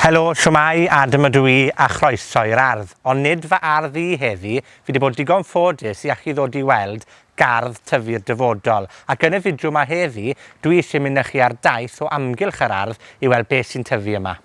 Helo, siwmai, Adam ydw i a chroeso i'r ardd. Ond nid fy ardd i heddi, fi wedi bod digon ffodus i allu ddod i weld Gardd Tyfu'r Dyfodol. Ac yn y fideo yma heddi, dwi eisiau mynd â chi ar daith o amgylch yr ardd i weld beth sy'n tyfu yma.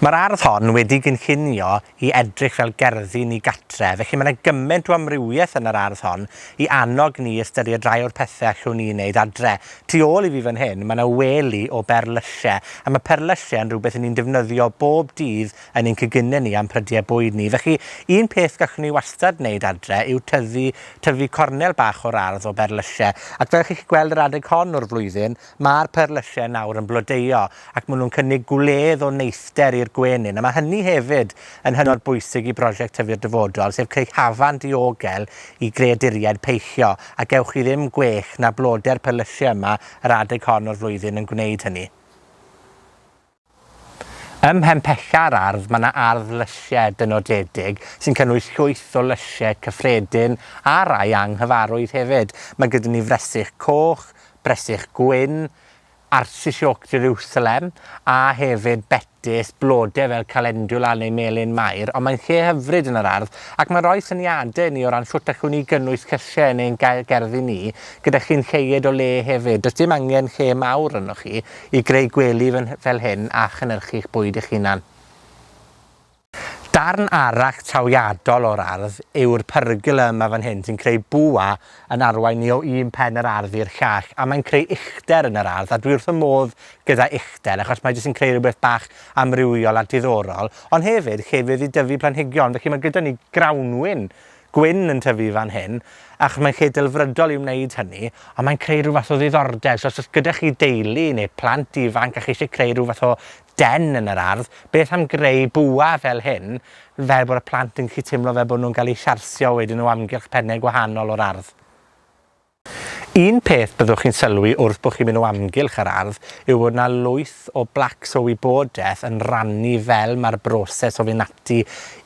Mae'r ardd hon wedi gynllunio i edrych fel gerddi ni gatre, felly mae yna gymaint o amrywiaeth yn yr ardd hon i annog ni ystyried rai o'r pethau allwn ni wneud adre. Tu ôl i fi fan hyn, mae yna wely o berlysiau, a mae perlysiau yn rhywbeth ni'n defnyddio bob dydd yn ein coginau ni am prydiau bwyd ni. Felly, un peth gallwn ni wastad wneud adre yw tyfu cornel bach o'r ardd o berlysiau. Ac fel chi'ch gweld yr adeg hon o'r flwyddyn, mae'r perlysiau nawr yn blodeuo, ac maen nhw'n cynnig gwledd o neithder i'r gwenyn. A mae hynny hefyd yn hynod bwysig i brosiect Tyfu'r Dyfodol, sef creu hafan diogel i greaduriaid peillio, a gewch chi ddim gwech na blodau'r perlysiau yma yr adeg hon o'r flwyddyn yn gwneud hynny. Ym mhenpella'r ardd, mae yna ardd lysiau dynodedig sy'n cynnwys llwyth o lysiau cyffredin a rai anghyfarwydd hefyd. Mae gyda ni fresych coch, bresych gwyn, artisioc Jerusalem a hefyd betys, blodau fel calendula neu melyn mair, ond mae'n lle hyfryd yn yr ardd ac mae'n rhoi syniadau ni o ran shwt allwn ni gynnwys llysiau neu'n gerddi ni gyda chi'n lleid o le hefyd. Does dim angen lle mawr ynoch chi i greu gwely fel hyn a chynhyrchu'ch bwyd eich hunan. Darn arall trawiadol o'r ardd yw'r pergola yma fan hyn sy'n creu bwa yn arwain ni o un pen yr ardd i'r llall, a mae'n creu uchder yn yr ardd, a dwi wrth y modd gyda uchder achos mae jyst yn creu rhywbeth bach amrywiol a diddorol, ond hefyd llefydd i dyfu planhigion. Felly mae gyda ni grawnwyn gwyn yn tyfu fan hyn, ac mae'n lle delfrydol i wneud hynny, ond mae'n creu rhyw fath o ddiddordeb. So os gyda chi deulu neu plant ifanc a chi eisiau creu rhyw fath o den yn yr ardd, beth am greu bwa fel hyn, fel bod y plant yn gallu teimlo fel bod nhw'n cael eu siarsio wedyn o amgylch pennau gwahanol o'r ardd. Un peth byddwch chi'n sylwi wrth bod chi'n mynd o amgylch yr ardd yw bod yna lwyth o blacs o wybodaeth yn rannu fel mae'r broses o fynd ati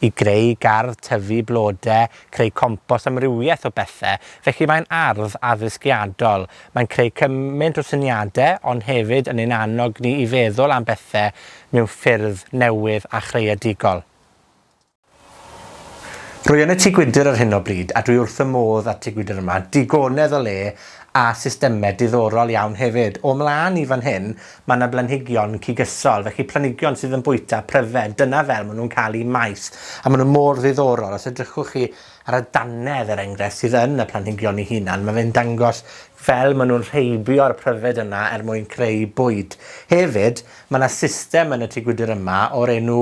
i greu gardd, tyfu blodau, creu compost, amrywiaeth o bethau. Felly mae'n ardd addysgiadol. Mae'n creu cymaint o syniadau, ond hefyd yn ein annog ni i feddwl am bethau mewn ffyrdd newydd a chreadigol. Rwy yn y tŷ gwydr ar hyn o bryd, a dwi wrth y modd at tŷ gwydr yma, digonedd o le a systemau diddorol iawn hefyd. O mlaen i fan hyn, mae yna blanhigion cigysol, felly planhigion sydd yn bwyta pryfed, dyna fel maen nhw'n cael eu maes, a maen nhw mor ddiddorol. Os edrychwch chi ar y dannedd enghraifft sydd yn y planhigion eu hunan, mae fe'n dangos fel maen nhw'n rheibio'r pryfed yna mwyn creu bwyd. Hefyd, mae yna system yn y tŷ gwydr yma o'r enw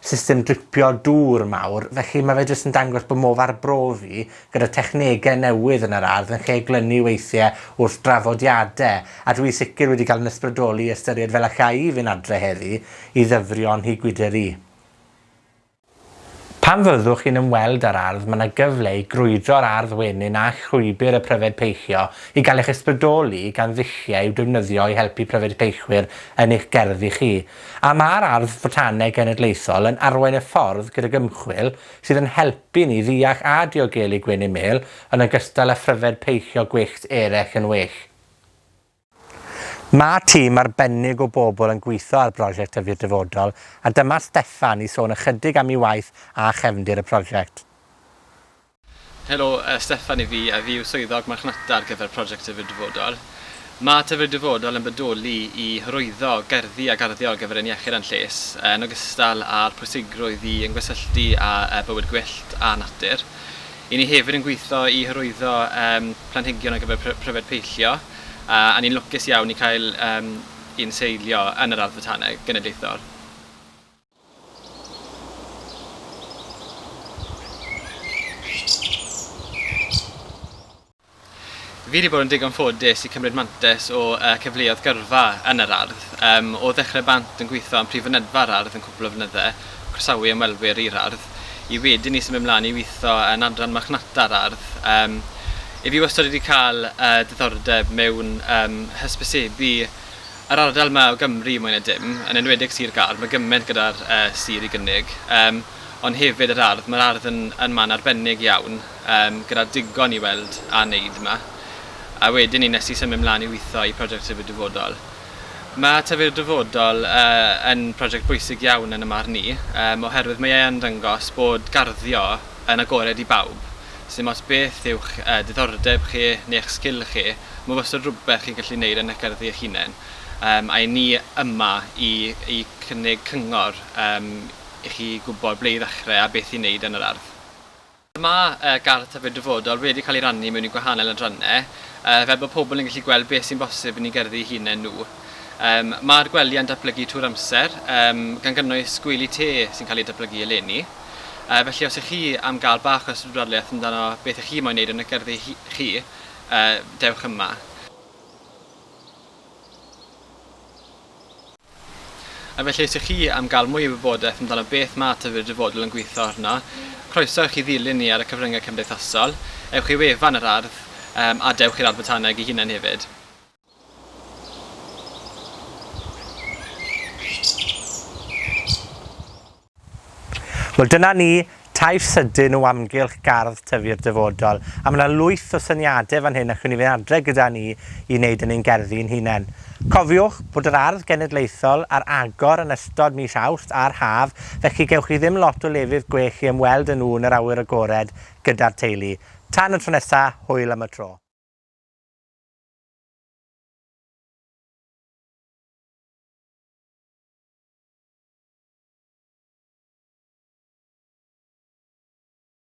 system dripio dŵr mawr, felly mae fe jyst yn dangos bod modd arbrofi gyda technegau newydd yn yr ardd yn lle glynu weithiau wrth drafodiadau, a dwi sicr wedi cael yn ysbrydoli ystyried fel allai i fynd adre heddi i ddyfrio'n nhŷ gwydr i. Pan fyddwch chi'n ymweld â'r ardd, mae yna gyfle i grwydro'r ardd wenyn a llwybr y pryfed peillio i gael eich ysbrydoli gan ddulliau i'w defnyddio i helpu pryfed peillwyr yn eich gerddi chi. A mae'r Gardd Fotaneg Genedlaethol yn arwain y ffordd gyda ymchwil sydd yn helpu ni ddeall a diogelu gwenyn mêl yn ogystal â pryfed peillio gwyllt eraill yn well. Mae tîm arbennig o bobl yn gweithio ar brosiect Tyfu'r Dyfodol, a dyma Steffan i sôn ychydig am ei waith a chefndir y prosiect. Helo, Steffan i fi, a fi yw Swyddog Marchnata ar gyfer prosiect Tyfu'r Dyfodol. Mae Tyfu'r Dyfodol yn bodoli i hyrwyddo gerddi a garddio ar gyfer ein iechyd a'n lles, yn ogystal â'r pwysigrwydd i ymgysylltu â bywyd gwyllt a natur. I ni hefyd yn gweithio i hyrwyddo planhigion ar gyfer pryfed peillio, a ni'n lwcus iawn i cael un seilio yn yr Gardd Fotaneg Genedlaethol. Fi wedi bod yn digon ffodus i cymryd mantais o cyfleoedd gyrfa yn yr ardd. O ddechrau bant yn gweithio am prif fynedfa'r ardd yn cwpl o flynyddau, croesawu ymwelwyr i'r ardd, i wedyn ni symud ymlaen i weithio yn adran marchnata'r ardd. I fi wastad wedi cael diddordeb mewn hysbysebu Yr ardal yma o Gymru mwy na dim, yn enwedig Sir Gardd, mae gymaint gyda'r sir i gynnig. Ond hefyd yr ardd, mae'r ardd yn man arbennig iawn, gyda digon i weld a wneud yma. A wedyn ni nes i symud mlaen i weithio i prosiect tyfu'r dyfodol. Mae tyfu'r dyfodol yn prosiect bwysig iawn yn y marn ni, oherwydd mae e'n dangos bod garddio yn agored i bawb. Sim os beth yw'ch diddordeb chi neu eich sgil chi, mae wastad rhywbeth chi'n gallu gwneud yn eich gerddi eich hunain. A ni yma i cynnig cyngor i chi gwybod ble i ddechrau a beth i wneud yn yr ardd. Mae Gardd Tyfu'r Dyfodol wedi cael ei rannu mewn i gwahanol adrannau, fel bod pobl yn gallu gweld beth sy'n bosib yn ei gerddi eu hunain nhw. Mae'r gwelyau'n datblygu trwy'r amser, gan gynnwys gwely te sy'n cael ei datblygu eleni. Felly os ych chi am gael bach o ysbrydoliaeth amdano beth ych chi moyn wneud yn y gerddi chi, dewch yma. A felly os ych chi am gael mwy o wybodaeth amdano beth mae Tyfu'r Dyfodol yn gweithio arno, croeso i'ch chi ddilyn ni ar y cyfryngau cymdeithasol, ewch i wefan yr ardd a dewch i'r Gardd Fotaneg ei hunain hefyd. Wel, dyna ni, taith sydyn o amgylch Gardd Tyfu'r Dyfodol. A mae yna lwyth o syniadau fan hyn allwn ni fynd adre gyda ni i wneud yn ein gerddi'n hunain. Cofiwch bod yr ardd genedlaethol ar agor yn ystod mis Awst a'r haf, felly gewch chi ddim lot o lefydd gwech i ymweld â nhw yn yr awyr agored gyda'r teulu. Tan y tro nesa, hwyl am y tro.